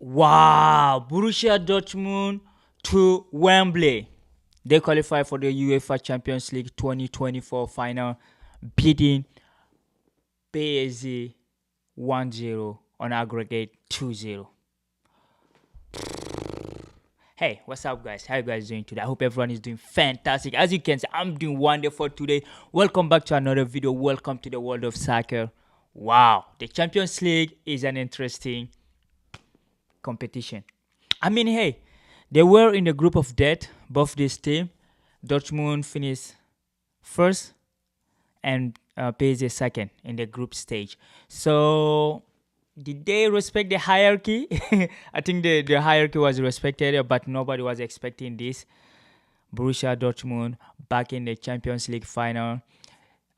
Wow, Borussia Dortmund to Wembley. They qualify for the UEFA Champions League 2024 final, beating PSG 1-0 on aggregate 2-0. Hey, what's up, guys? How you guys doing today? I hope everyone is doing fantastic. As you can see, I'm doing wonderful today. Welcome back to another video. Welcome to the world of soccer. Wow, the Champions League is an interesting competition. I mean, hey, they were in the group of death, both this team. Dortmund finished first and PSG second in the group stage. So, did they respect the hierarchy? I think the hierarchy was respected, but nobody was expecting this. Borussia Dortmund back in the Champions League final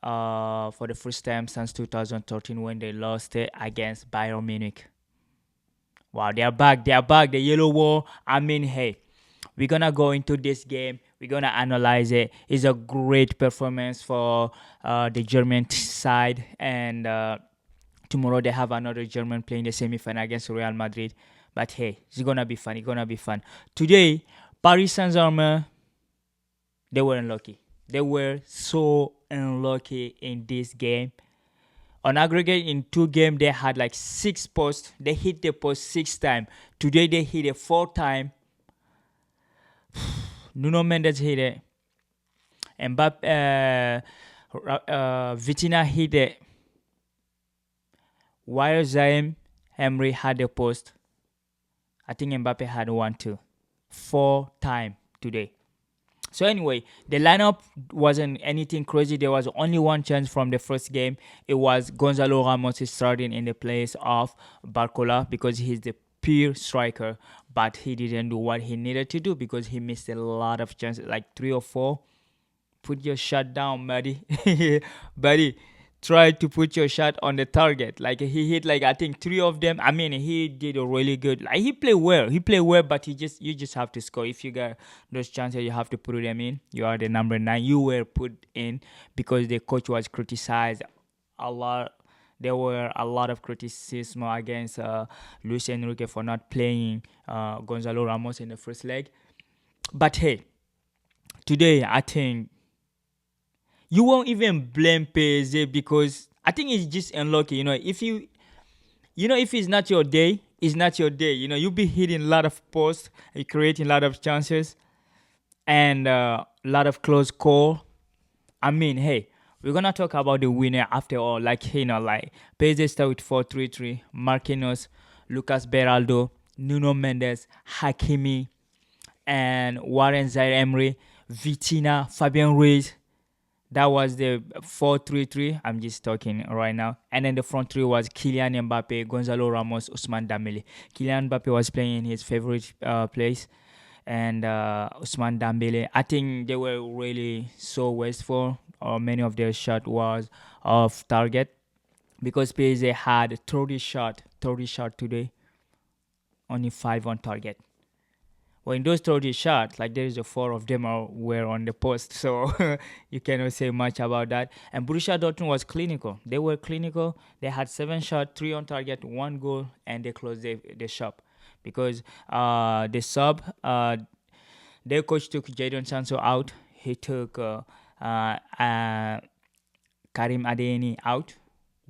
for the first time since 2013 when they lost it against Bayern Munich. Wow, they are back. They are back. The Yellow Wall. I mean, hey, we're gonna go into this game. We're gonna analyze it. It's a great performance for the German side, and tomorrow they have another German playing the semi-final against Real Madrid. But hey, it's gonna be fun. It's gonna be fun. Today, Paris Saint-Germain, they were unlucky. They were so unlucky in this game. On aggregate, in 2 games, they had like 6 posts. They hit the post 6 times. Today, they hit it 4 times. Nuno Mendes hit it. Mbappe, Vitina hit it. While Zayn Emery had the post, I think Mbappe had 1 too. 4 times today. So anyway, the lineup wasn't anything crazy. There was only one chance from the first game. It was Gonzalo Ramos starting in the place of Barcola because he's the pure striker. But he didn't do what he needed to do because he missed a lot of chances, like 3 or 4. Put your shot down, buddy. Buddy, try to put your shot on the target. Like he hit like I think 3 of them. I mean, he did a really good. Like he played well. He played well, but you just have to score. If you got those chances, you have to put them in. You are the number 9. You were put in because the coach was criticized a lot. There were a lot of criticism against Luis Enrique for not playing Gonzalo Ramos in the first leg. But hey, today I think you won't even blame PSG because I think it's just unlucky. If it's not your day, it's not your day. You'll be hitting a lot of posts, creating a lot of chances, and a lot of close call. I mean, hey, we're gonna talk about the winner after all. Like PSG start with 4-3-3. Marquinhos, Lucas Beraldo, Nuno Mendes, Hakimi, and Warren Zaire-Emery, Vitina, Fabian Ruiz. That was the 4-3-3. I'm just talking right now. And then the front three was Kylian Mbappe, Gonzalo Ramos, Ousmane Dembele. Kylian Mbappe was playing in his favorite place. And Ousmane Dembele, I think they were really so wasteful. Many of their shot was off target. Because PSG had 30 shot today. Only 5 on target. Well, in those 30 shots, like there is a 4 of them were on the post, so you cannot say much about that. And Borussia Dortmund was clinical. They were clinical. They had 7 shots, 3 on target, 1 goal, and they closed the shop because the sub, their coach took Jadon Sancho out. He took Karim Adeyemi out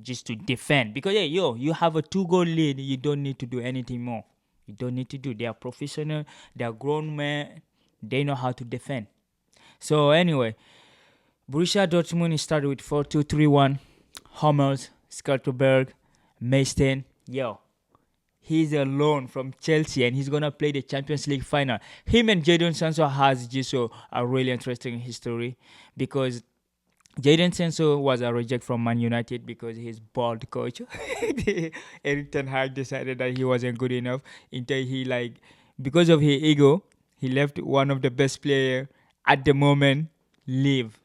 just to defend because you have a 2-goal lead. You don't need to do anything more. You don't need to do. They are professional. They are grown men. They know how to defend. So anyway, Borussia Dortmund started with 4-2-3-1. Hummels, Skartelberg, Maysten. He's a loan from Chelsea and he's gonna play the Champions League final. Him and Jadon Sancho has just a really interesting history because Jadon Sancho was a reject from Man United because his bald coach, Erik Ten Hag, decided that he wasn't good enough until because of his ego, he left one of the best players at the moment leave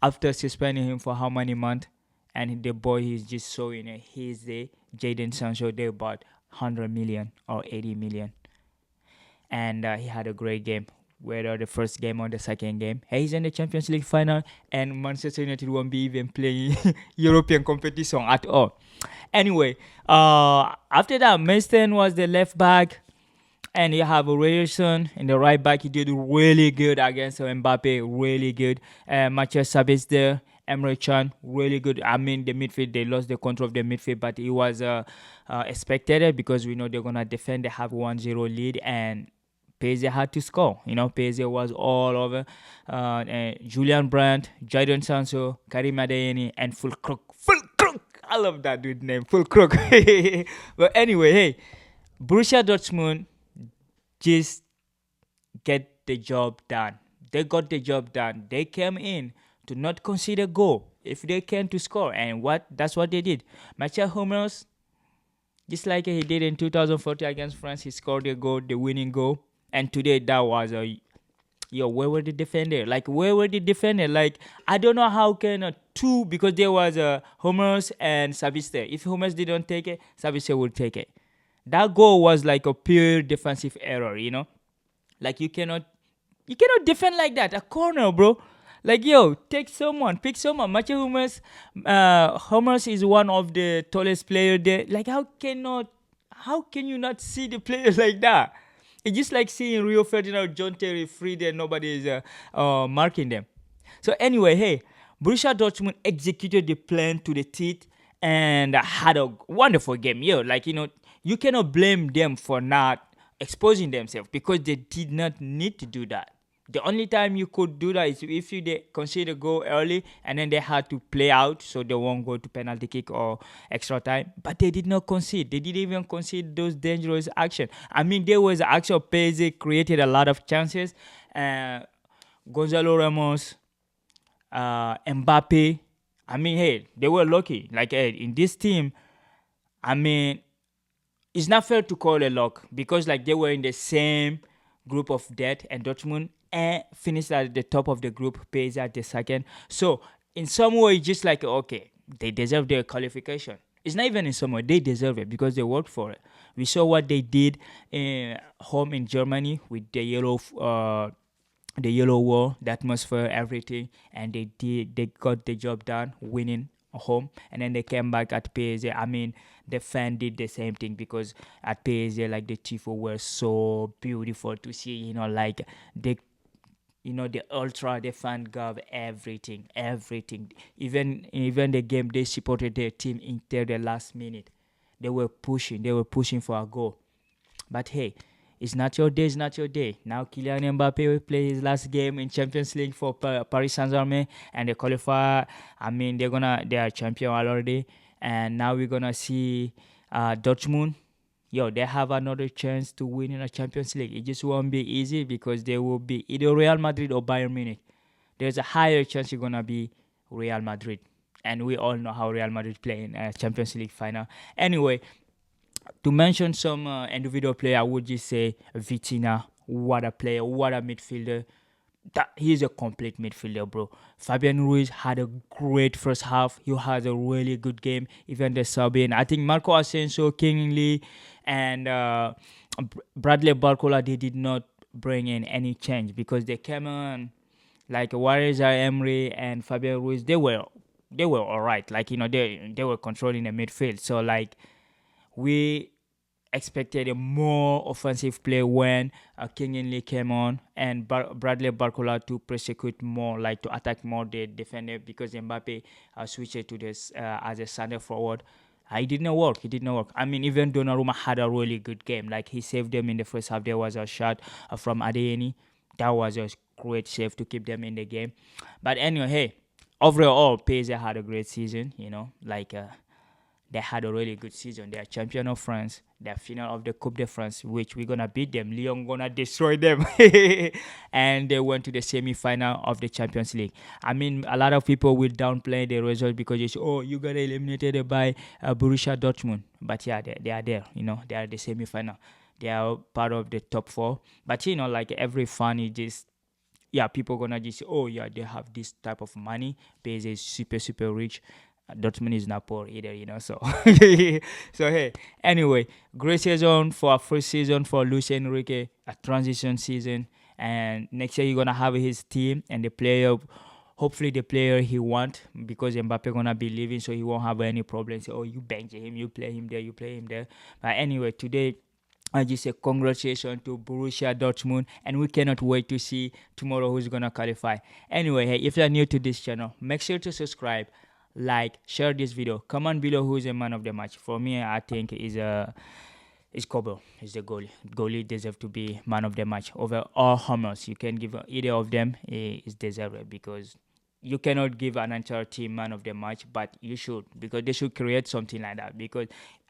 after suspending him for how many months, and the boy is just showing it. He's the Jadon Sancho they bought 100 million or 80 million, and he had a great game. whether the first game or the second game. He's in the Champions League final, and Manchester United won't be even playing European competition at all. Anyway, after that, Mason was the left back, and you have Ryerson in the right back. He did really good against Mbappe, really good. Mathieu Sabis there, Emre Can, really good. I mean, the midfield, they lost the control of the midfield, but it was expected because we know they're going to defend. They have 1-0 lead, and PSG had to score. PSG was all over. Julian Brandt, Jadon Sancho, Karim Adeyemi, and Full Crook. Full Crook! I love that dude name, Full Crook. But anyway, hey, Borussia Dortmund just get the job done. They got the job done. They came in to not consider goal if they can to score, and that's what they did. Mathieu Hummels, just like he did in 2014 against France, he scored the goal, the winning goal. And today that was where were the defender? Like, I don't know how can two, because there was Hummels and Sabitzer. If Hummels didn't take it, Sabitzer would take it. That goal was like a pure defensive error, Like you cannot defend like that. A corner, bro. Like, pick someone. Mathieu Hummels is one of the tallest players there. Like, how can you not see the players like that? It's just like seeing Rio Ferdinand, John Terry free there, nobody is marking them. So anyway, hey, Borussia Dortmund executed the plan to the teeth and had a wonderful game. You cannot blame them for not exposing themselves because they did not need to do that. The only time you could do that is if they concede goal early and then they had to play out so they won't go to penalty kick or extra time. But they did not concede. They didn't even concede those dangerous actions. I mean, there was actual PSG created a lot of chances. Gonzalo Ramos, Mbappe. I mean, hey, they were lucky. Like, hey, in this team, I mean, it's not fair to call it luck because like they were in the same group of death, and Dortmund finished at the top of the group, PSG at the second. So in some way, just like, okay, they deserve their qualification. It's not even in some way, they deserve it because they worked for it. We saw what they did home in Germany with the yellow wall, the atmosphere, everything, and they got the job done, winning home, and then they came back at PSG. I mean, the fan did the same thing because at PSG, like the tifo were so beautiful to see. Like the ultra, the fan gave everything. Even the game, they supported their team until the last minute. They were pushing for a goal. But hey, it's not your day. Now Kylian Mbappe will play his last game in Champions League for Paris Saint-Germain, and they qualify. I mean, they are champion already, and now we're gonna see Dortmund. They have another chance to win in a Champions League. It just won't be easy because they will be either Real Madrid or Bayern Munich. There's a higher chance you're gonna be Real Madrid, and we all know how Real Madrid play in a Champions League final. Anyway, to mention some individual player, I would just say Vitinha. What a player, what a midfielder. He's a complete midfielder, bro. Fabian Ruiz had a great first half. He had a really good game. Even the sub-in. I think Marco Asensio, King Lee, and Bradley Barcola, they did not bring in any change because they came on like Warriors Emery and Fabian Ruiz. They were all right. Like, they were controlling the midfield. So like we expected a more offensive play when King Lee came on, and Bradley Barcola to prosecute more, like to attack more the defender because Mbappe switched to this as a center forward. It did not work. I mean, even Donnarumma had a really good game. Like, he saved them in the first half. There was a shot from Adeyemi. That was a great save to keep them in the game. But anyway, hey, overall, PSG had a great season, they had a really good season. They are champion of France. They are final of the Coupe de France, which we're going to beat them. Lyon going to destroy them. And they went to the semi-final of the Champions League. I mean, a lot of people will downplay the result because they say, you got eliminated by Borussia Dortmund. But yeah, they are there. They are the semi-final. They are part of the top 4. But, like every fan is just, people going to just say, they have this type of money. PSG is super, super rich. Dortmund is not poor either, so so hey, anyway, great season for our first season for Luis Enrique, a transition season, and next year he's gonna have his team and the player. Hopefully the player he want, because Mbappe gonna be leaving, so he won't have any problems. Oh, you bench him, you play him there, you play him there. But anyway, today I just say congratulations to Borussia Dortmund, and we cannot wait to see tomorrow who's gonna qualify. Anyway, hey, if you're new to this channel, make sure to subscribe, like, share this video. Comment below who's the man of the match. For me, I think is Kobo. Is the goalie. Goalie deserve to be man of the match over all Hummels. You can give either of them is deserved, because you cannot give an entire team man of the match, but you should, because they should create something like that. Because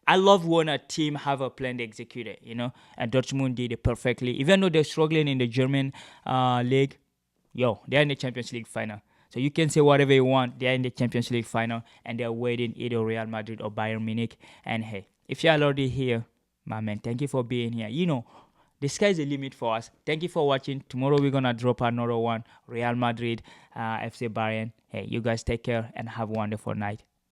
I love when a team have a plan to execute it, and Dortmund did it perfectly. Even though they're struggling in the German league, they're in the Champions League final. So you can say whatever you want. They're in the Champions League final, and they're waiting either Real Madrid or Bayern Munich. And hey, if you're already here, my man, thank you for being here. The sky's the limit for us. Thank you for watching. Tomorrow we're gonna drop another one. Real Madrid, FC Bayern. Hey, you guys take care and have a wonderful night.